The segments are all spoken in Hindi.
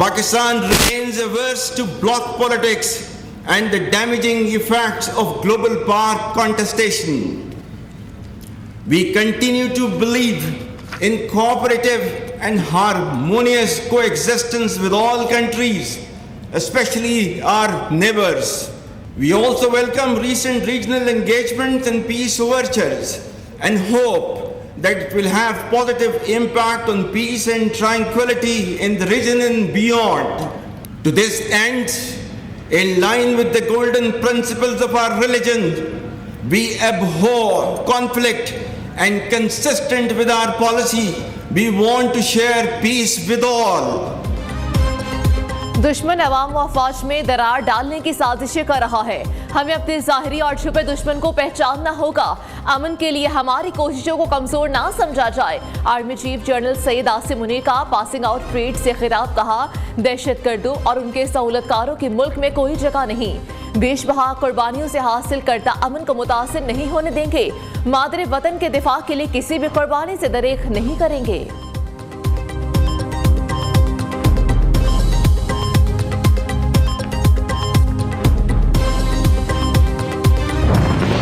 Pakistan remains averse to bloc politics and the damaging effects of global power contestation. We continue to believe in cooperative and harmonious coexistence with all countries, especially our neighbors. We also welcome recent regional engagements and peace overtures and hope that it will have positive impact on peace and tranquility in the region and beyond. To this end, in line with the golden principles of our religion, we abhor conflict and consistent with our policy, we want to share peace with all. दुश्मन अवाम व अफवाज में दरार डालने की साजिशें कर रहा है। हमें अपने ज़ाहिरी और छुपे दुश्मन को पहचानना होगा। अमन के लिए हमारी कोशिशों को कमजोर ना समझा जाए। Army chief general Saeed Asim Munir का पासिंग आउट परेड से खिताब कहा, दहशतगर्दों और उनके सहूलतकारों की मुल्क में कोई जगह नहीं। बेशबहा कुर्बानियों से हासिल करता अमन को मुतासिर नहीं होने देंगे। मादरे वतन के दिफा के लिए किसी भी कुर्बानी से दरेख नहीं करेंगे।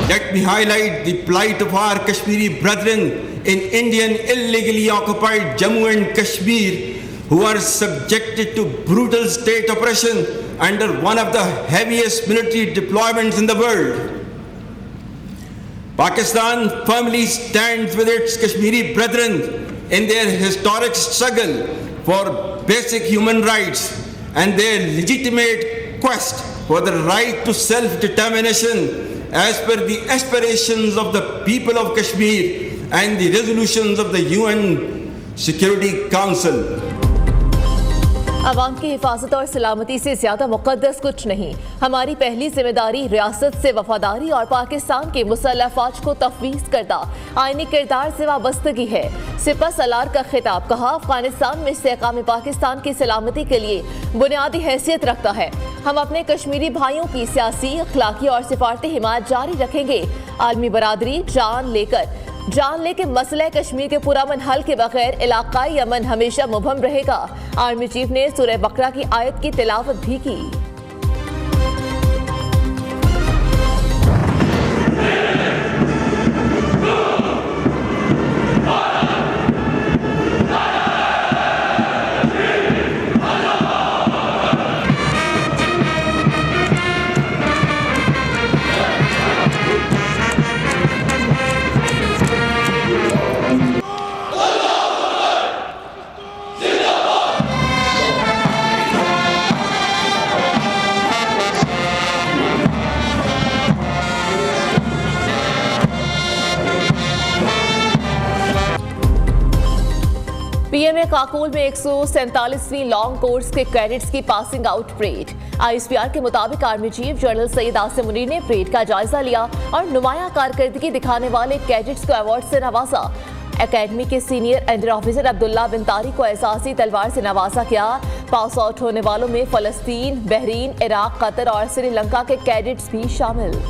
Let me highlight the plight of our Kashmiri brethren in Indian illegally occupied Jammu and Kashmir, who are subjected to brutal state oppression under one of the heaviest military deployments in the world. Pakistan firmly stands with its Kashmiri brethren in their historic struggle for basic human rights and their legitimate quest for the right to self-determination as per the aspirations of the people of Kashmir and the resolutions of the UN Security Council. अवाम की हिफाजत और सलामती से ज्यादा मुकद्दस कुछ नहीं। हमारी पहली जिम्मेदारी रियासत से वफादारी और पाकिस्तान के मुसल्लह फौज को तफवीज करदा आईनी किरदार से वाबस्तगी है। सिपह सलार का खिताब कहा, अफगानिस्तान में इस्तेहकाम पाकिस्तान की सलामती के लिए बुनियादी हैसियत रखता है। हम अपने कश्मीरी भाइयों की सियासी, अखलाकी और सिफारती हिमायत जारी रखेंगे। आलमी बरादरी जान ले के मसले कश्मीर के पुरअमन हल के बगैर इलाकाई अमन हमेशा मुबहम रहेगा। आर्मी चीफ ने सूरह बकरा की आयत की तिलावत भी की। पीएमए काकोल में 147वीं लॉन्ग कोर्स के कैडेट्स की पासिंग आउट परेड। आईएसपीआर के मुताबिक army chief general Saeed Asim Munir ने परेड का जायजा लिया और नुमायां कारकर्दगी दिखाने वाले कैडेट्स को अवार्ड से नवाजा। एकेडमी के सीनियर अंडर ऑफिसर अब्दुल्ला बिन तारिक को एहसासी तलवार से नवाजा किया। पास आउट होने वालों में फलस्तीन, बहरीन, इराक, कतर और श्रीलंका के कैडेट्स भी शामिल।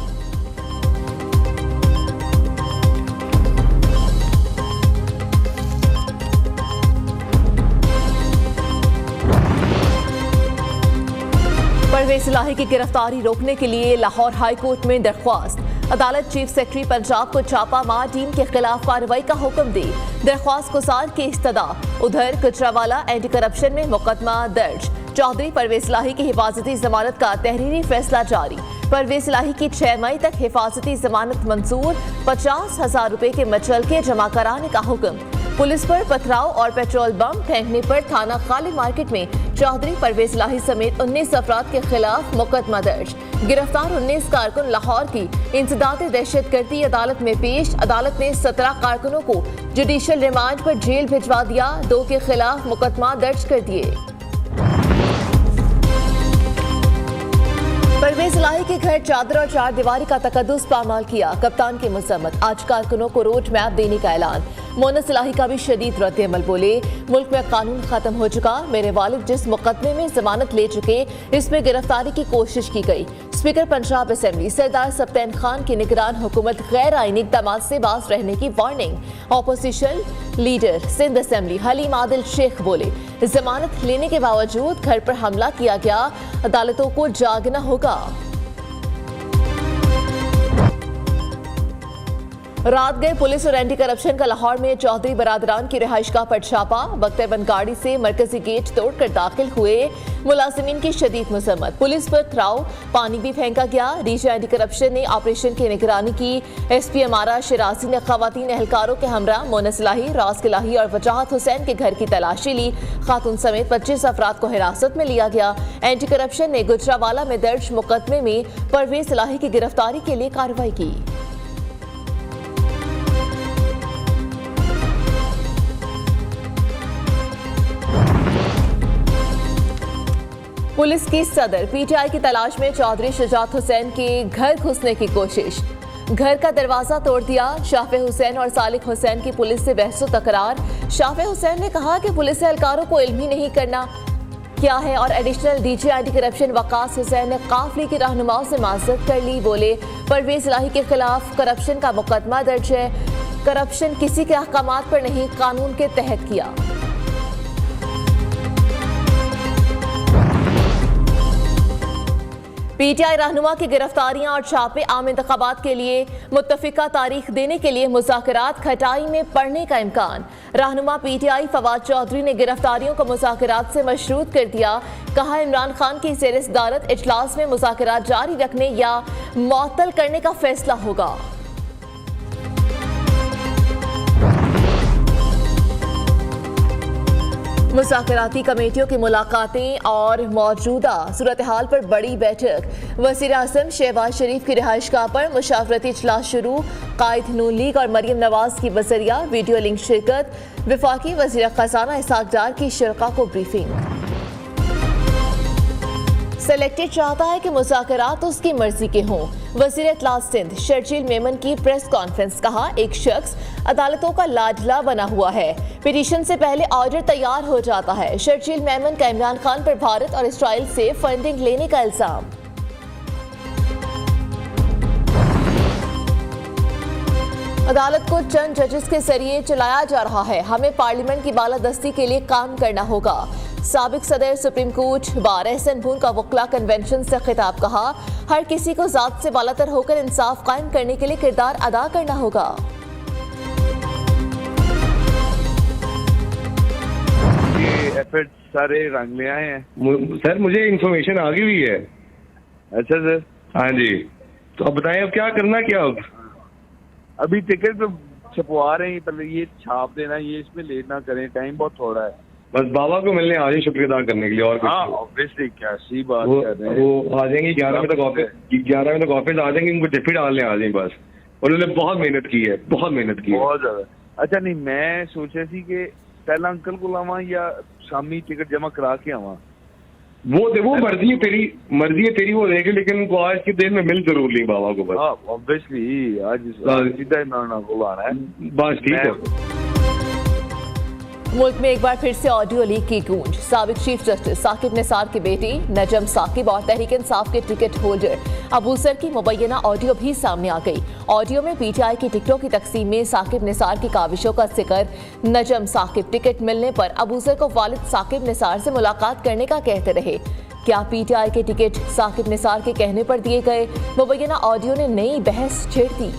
परवेज इलाही की गिरफ्तारी रोकने के लिए लाहौर हाई कोर्ट में दरख्वास्त। अदालत चीफ सेक्रेटरी पंजाब को छापा मार टीम के खिलाफ कार्रवाई का हुक्म दे। दरख्वास्त को साल की इस्तदा। उधर गुजरावाला एंटी करप्शन में मुकदमा दर्ज। चौधरी परवेज इलाही की हिफाजती जमानत का तहरीरी फैसला जारी। परवेज इलाही की 6 मई तक हिफाजती जमानत मंजूर। 50,000 रुपए के मचलके जमा कराने का हुक्म। पुलिस पर पथराव और पेट्रोल बम फेंकने पर थाना खाली मार्केट में चौधरी परवेज इलाही समेत 19 अफराद के खिलाफ मुकदमा दर्ज। गिरफ्तार 19 कारकुन लाहौर की इंसदाद दहशतगर्दी अदालत में पेश। अदालत ने 17 कारकुनों को जुडिशियल रिमांड पर जेल भिजवा दिया। 2 के खिलाफ मुकदमा दर्ज कर दिए। परवेज इलाही के घर चादर और 4 दीवारी का तकद्दुस पामाल किया। कप्तान की मजम्मत। आज कारकुनों को रोड मैप देने का ऐलान। मोनस इलाही का भी शदीद रद्द-ए-अमल। बोले, मुल्क में कानून खत्म हो चुका। मेरे वालिद जिस मुकदमे में जमानत ले चुके, इसमें गिरफ्तारी की कोशिश की गई। स्पीकर पंजाब असेंबली सरदार सप्तैन खान की निगरान हुकूमत गैर आईनी इक़दामात से बाज रहने की warning. Opposition leader Sindh assembly Haleem Adil Sheikh बोले, जमानत लेने के बावजूद घर पर हमला किया गया। अदालतों को जागना होगा। रात गए पुलिस और एंटी करप्शन का लाहौर में चौधरी बरादरान की रिहाइशगाह पर छापा। बख्तियारबंद गाड़ी से मरकजी गेट तोड़कर दाखिल हुए मुलाजिमीन की शदीद मजम्मत। पुलिस पर थ्राव पानी भी फेंका गया। डीजी एंटी करप्शन ने ऑपरेशन की निगरानी की। एसपी अमारा शिराजी ने खवातीन एहलकारों के हमरा मोनस लाही, रास लाही और वजाहत हुसैन के घर की तलाशी ली। खातून समेत 25 अफराद को हिरासत में लिया गया। एंटी करप्शन ने गुजरावाला में दर्ज मुकदमे में परवेज लाही की गिरफ्तारी के लिए कार्रवाई की। पुलिस की सदर पीटीआई की तलाश में चौधरी शुजात हुसैन के घर घुसने की कोशिश। घर का दरवाजा तोड़ दिया। शाफे हुसैन और सालिक हुसैन की पुलिस से बहसो तकरार। शाफे हुसैन ने कहा कि पुलिस एहलकारों को इल्म ही नहीं करना क्या है और additional DG anti corruption Waqas Hussain ने काफिले की रहनुमाओं से माजरत कर ली। बोले परवेज लाही के खिलाफ करप्शन का मुकदमा दर्ज है। करप्शन किसी के अहकामात पर नहीं, कानून के तहत किया। पीटीआई रहनुमा की गिरफ्तारियां और छापे आम इंतखाबात के लिए मुत्तफिका तारीख देने के लिए मुज़ाकरात खटाई में पड़ने का इम्कान। रहनुमा पीटीआई फवाद चौधरी ने गिरफ्तारियों को मुज़ाकरात से मशरूत कर दिया। कहा इमरान खान की ज़ेर सदारत इजलास में मुज़ाकरात जारी रखने या मुअत्तल करने का फैसला होगा। मुज़ाकराती कमेटियों की मुलाकातें और मौजूदा सूरत हाल पर बड़ी बैठक। वज़ीर आज़म शहबाज शरीफ की रिहाइशगाह पर मुशावरती इजलास शुरू। कायद नून लीग और मरियम नवाज की बजरिया वीडियो लिंक शिरकत। वफाकी वज़ीर खजाना इसहाक डार की शरका को ब्रीफिंग। सेलेक्टेड चाहता है कि मुज़ाकरात उसकी मर्जी के हों। वज़ीर इत्तलात सिंध शर्जील मेमन की प्रेस कॉन्फ्रेंस। कहा एक शख्स अदालतों का लाडला बना हुआ है। पिटीशन से पहले ऑर्डर तैयार हो जाता है। शर्जील मेमन का इमरान खान पर भारत और इसराइल से फंडिंग लेने का इल्जाम। अदालत को चंद जजेस के जरिए चलाया जा रहा है। हमें पार्लियामेंट की बालादस्ती के लिए काम करना होगा। साबिक सदर सुप्रीम कोर्ट बार एहसन भून का वकला कन्वेंशन से खिताब। कहा हर किसी को जात से बालातर होकर इंसाफ कायम करने के लिए किरदार अदा करना होगा। ये एफर्ट सारे रंग में आए हैं। सर मुझे इन्फॉर्मेशन आ गई हुई है। अच्छा सर। हाँ जी, तो अब बताएं अब क्या करना क्या अब? अभी टिकट तो छपवा रहे हैं, पहले ये छाप देना, ये इसमें लेट ना करें, टाइम बहुत थोड़ा है। बस बाबा को मिलने आ जाए शुक्रिया अदा करने के लिए और कुछ हाँ नहीं। ऑब्वियसली क्या सी बात वो कर रहे हैं। वो आ जाएंगे 11 बजे तक ऑफिस, 11 बजे तक ऑफिस आ जाएंगे। उनको टिफिन डालने आ जाएंगे बस। उन्होंने बहुत मेहनत की है, बहुत मेहनत की है, बहुत ज्यादा। अच्छा नहीं, मैं सोच रही थी कि पहला अंकल को लावा या शामी टिकट जमा करा के आवा। वो मर्जी है तेरी वो देखे, लेकिन उनको आज के दिन में मिल जरूर ली बाबा को बस। हाँ ऑब्वियसली आज सीधा इमरान को लाना है बस, ठीक है। मुल्क में एक बार फिर से ऑडियो लीक की गूंज। साबिक चीफ जस्टिस साकिब निसार की बेटी नजम साकिब और तहरीक इंसाफ के टिकट होल्डर अबूसर की मुबैना ऑडियो भी सामने आ गई। ऑडियो में पीटीआई की टिकटों की तकसीम में साकिब निसार की काविशों का जिक्र। नजम साकिब टिकट मिलने पर अबूसर को वालिद साकिब निसार से मुलाकात करने का कहते रहे। क्या पीटीआई के टिकट साकिब निसार के कहने पर दिए गए? मुबैना ऑडियो ने नई बहस छेड़ दी।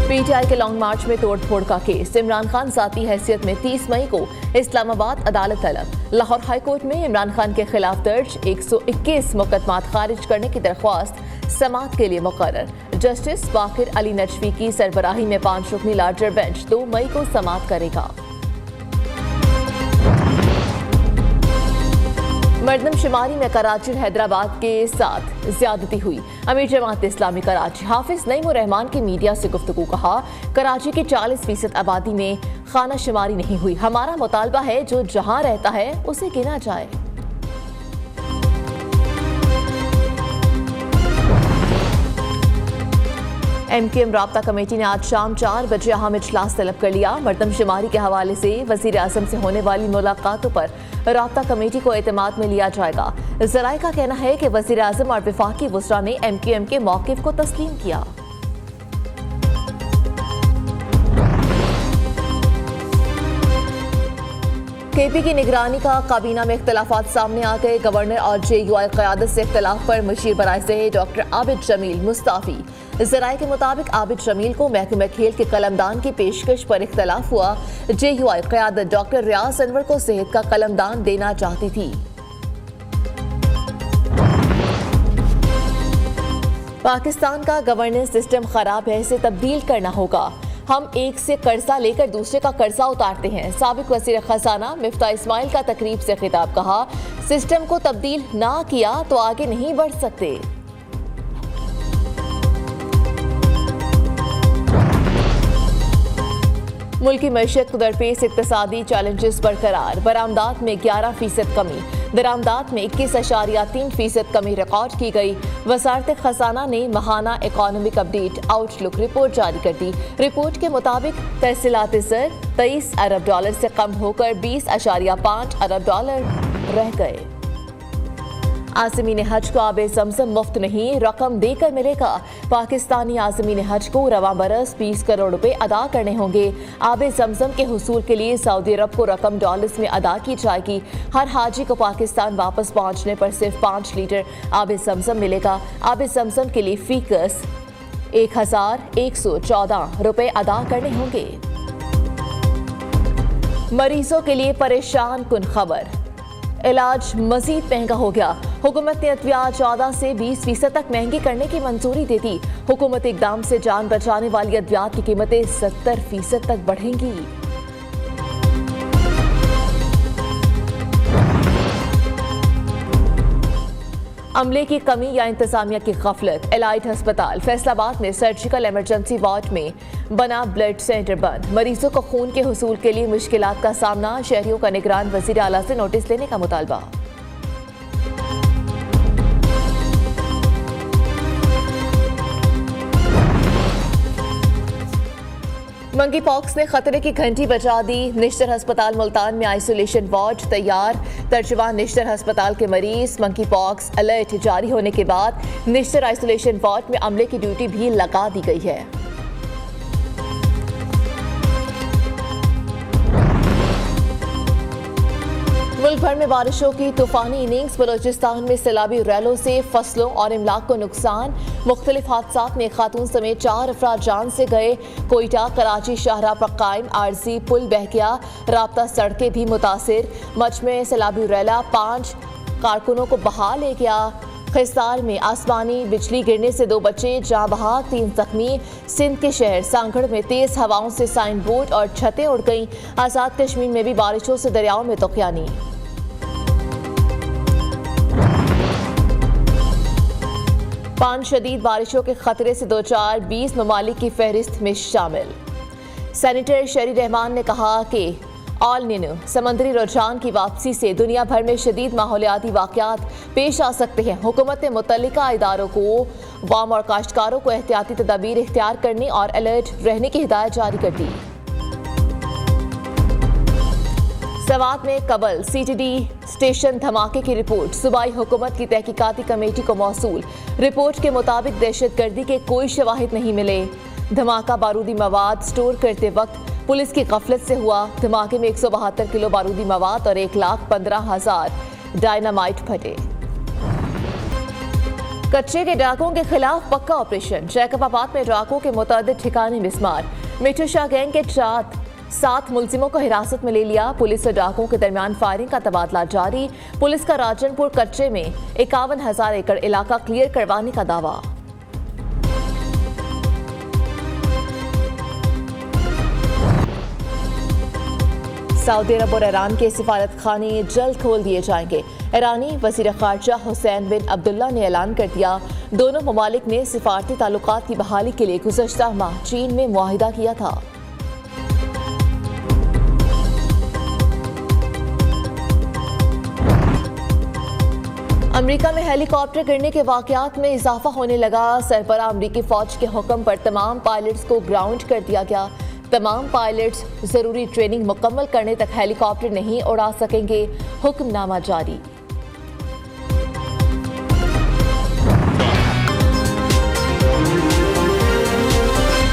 पीटीआई के लॉन्ग मार्च में तोड़फोड़ का केस। इमरान खान जाती हैसियत में 30 मई को इस्लामाबाद अदालत तलब। लाहौर हाई कोर्ट में इमरान खान के खिलाफ दर्ज 121 मुकदमात खारिज करने की दरख्वास्त समाअत के लिए मुकर्रर। जस्टिस बाकिर अली नजफी की सरबराही में 5 रुकनी लार्जर बेंच 2 मई को समाअत करेगा। मरदमशुमारी में कराची और हैदराबाद के साथ ज्यादती हुई। अमीर जमात इस्लामी कराची हाफिज नईम उर रहमान की मीडिया से गुफ्तगू। कहा कराची की 40% आबादी में खाना शुमारी नहीं हुई। हमारा मुतालबा है जो जहां रहता है उसे गिना जाए। एमकेएम राब्ता कमेटी ने आज शाम 4 बजे अहम इजलास तलब कर लिया। मरदमशुमारी के हवाले से वजीर आज़म से होने वाली मुलाकातों पर राब्ता कमेटी को एतमाद में लिया जाएगा। ज़राए का कहना है कि वजीर आज़म और वफाकी वज़रा ने एमकेएम के मौक़िफ़ को तस्लीम किया। केपी की निगरानी का काबीना में इख्तलाफात सामने आ गए। गवर्नर और JUI क़यादत से इख्तलाफ पर मुशीर बराए से डॉक्टर आबिद जमील मुस्ताफी। ज़राए के मुताबिक आबिद जमील को महकमे खेल के कलमदान की पेशकश पर इख्तलाफ हुआ। JUI क़यादत डॉक्टर रियाज अनवर को सेहत का कलमदान देना चाहती थी। पाकिस्तान का गवर्नेंस सिस्टम खराब है, इसे तब्दील करना होगा। हम एक से कर्जा लेकर दूसरे का कर्जा उतारते हैं। साबिक वज़ीर खजाना मिफ्ता इस्माइल का तकरीब से खिताब। कहा, सिस्टम को तब्दील ना किया तो आगे नहीं बढ़ सकते। मुल्की मईशत को दरपेश इक्तिसादी चैलेंजेस बरकरार। बरामदात में 11% कमी, दरामदात में 21.3% कमी रिकॉर्ड की गई। वजारत खजाना ने माहाना इकोनॉमिक अपडेट आउटलुक रिपोर्ट जारी कर दी। रिपोर्ट के मुताबिक तहसीलात ज़र $23 अरब से कम होकर $20.5 अरब रह गए। आज़मीन हज को आबे ज़मज़म मुफ्त नहीं, रकम देकर मिलेगा। पाकिस्तानी आज़मीन हज को रवां बरस 20 करोड़ रुपए अदा करने होंगे। आबे ज़मज़म के हुसूल के लिए सऊदी अरब को रकम डॉलर्स में अदा की जाएगी। हर हाजी को पाकिस्तान वापस पहुंचने पर सिर्फ 5 लीटर आबे ज़मज़म मिलेगा। आबे ज़मज़म के लिए फीकस 1114 रुपए अदा करने होंगे। मरीजों के लिए परेशान कुन खबर, इलाज मजीद महंगा हो गया। हुकूमत ने अद्वियात 14 से 20% तक महंगी करने की मंजूरी दे दी। हुकूमत इकदाम से जान बचाने वाली अद्वियात की कीमतें 70% तक बढ़ेंगी। अमले की कमी या इंतजामिया की गफलत। एलाइट अस्पताल फैसलाबाद में सर्जिकल इमरजेंसी वार्ड में बना ब्लड सेंटर बंद। मरीजों को खून के हुसूल के लिए मुश्किलात का सामना। शहरियों का निगरान वजीर आला से नोटिस लेने का मुतालबा। मंकी पॉक्स ने खतरे की घंटी बजा दी। निश्तर अस्पताल मुल्तान में आइसोलेशन वार्ड तैयार। तर्जुमान निश्तर अस्पताल के मरीज। मंकी पॉक्स अलर्ट जारी होने के बाद निश्तर आइसोलेशन वार्ड में अमले की ड्यूटी भी लगा दी गई है। मुल्क भर में बारिशों की तूफानी इनिंग्स। बलोचिस्तान में सैलाबी रैलों से फसलों और इमलाक को नुकसान। मुख्तलिफ हादसात में खातून समेत 4 अफराद जान से गए। कोयटा कराची शाहराह पर कायम आरजी पुल बह गया। राब्ता सड़कें भी मुतासिर। मच में सैलाबी रैला 5 कारकुनों को बहा ले गया। खिस्तार में आसमानी बिजली गिरने से 2 बच्चे जाँ बहा, 3 जख्मी। सिंध के शहर सांगड़ में तेज हवाओं से साइन बोर्ड और छतें उड़ गईं। आज़ाद कश्मीर में भी बारिशों से दरियाओं में तुग़यानी। पान शदीद बारिशों के खतरे से 20 ममालिक की फहरिस्त में शामिल। सेनेटर शरी रहमान ने कहा कि ऑल निनो समंदरी रुझान की वापसी से दुनिया भर में शदीद माहौलियाती वाक़यात पेश आ सकते हैं। हुकूमत ने मुतल्लिका इदारों को वाम और काश्तकारों को एहतियाती तदाबीर इख्तियार करने और अलर्ट रहने की हिदायत जारी कर दी। सवात में कबल CTD स्टेशन धमाके की रिपोर्ट सूबाई हुकूमत की तहकीकाती कमेटी को मौसूल। रिपोर्ट के मुताबिक दहशतगर्दी के कोई शवाहिद नहीं मिले। धमाका बारूदी मवाद स्टोर करते वक्त पुलिस की गफलत से हुआ। धमाके में 172 किलो बारूदी मवाद और 1,15,000 डायनामाइट फटे। कच्चे के डाकुओं के खिलाफ पक्का ऑपरेशन। जैकबाबाद में डाकुओं के मुतअद्दिद ठिकाने मिस्मार। मिठू शाह गैंग के 7 मुलजिमों को हिरासत में ले लिया। पुलिस और डाकुओं के दरमियान फायरिंग का तबादला जारी। पुलिस का राजनपुर कच्चे में 51,000 एकड़ इलाका क्लियर करवाने का दावा। सऊदी अरब और ईरान के सिफारत खाने जल्द खोल दिए जाएंगे। ईरानी वज़ीर ख़ारजा हुसैन बिन अब्दुल्ला ने ऐलान कर दिया। दोनों ममालिक ने सिफारती ताल्लुकात की बहाली के लिए गुज़श्ता माह चीन में मुआहिदा किया था। अमेरिका में हेलीकॉप्टर गिरने के वाक़यात में इजाफा होने लगा। सरबराह अमेरिकी फ़ौज के हुक्म पर तमाम पायलट्स को ग्राउंड कर दिया गया। तमाम पायलट्स ज़रूरी ट्रेनिंग मुकम्मल करने तक हेलीकॉप्टर नहीं उड़ा सकेंगे। हुक्मनामा जारी।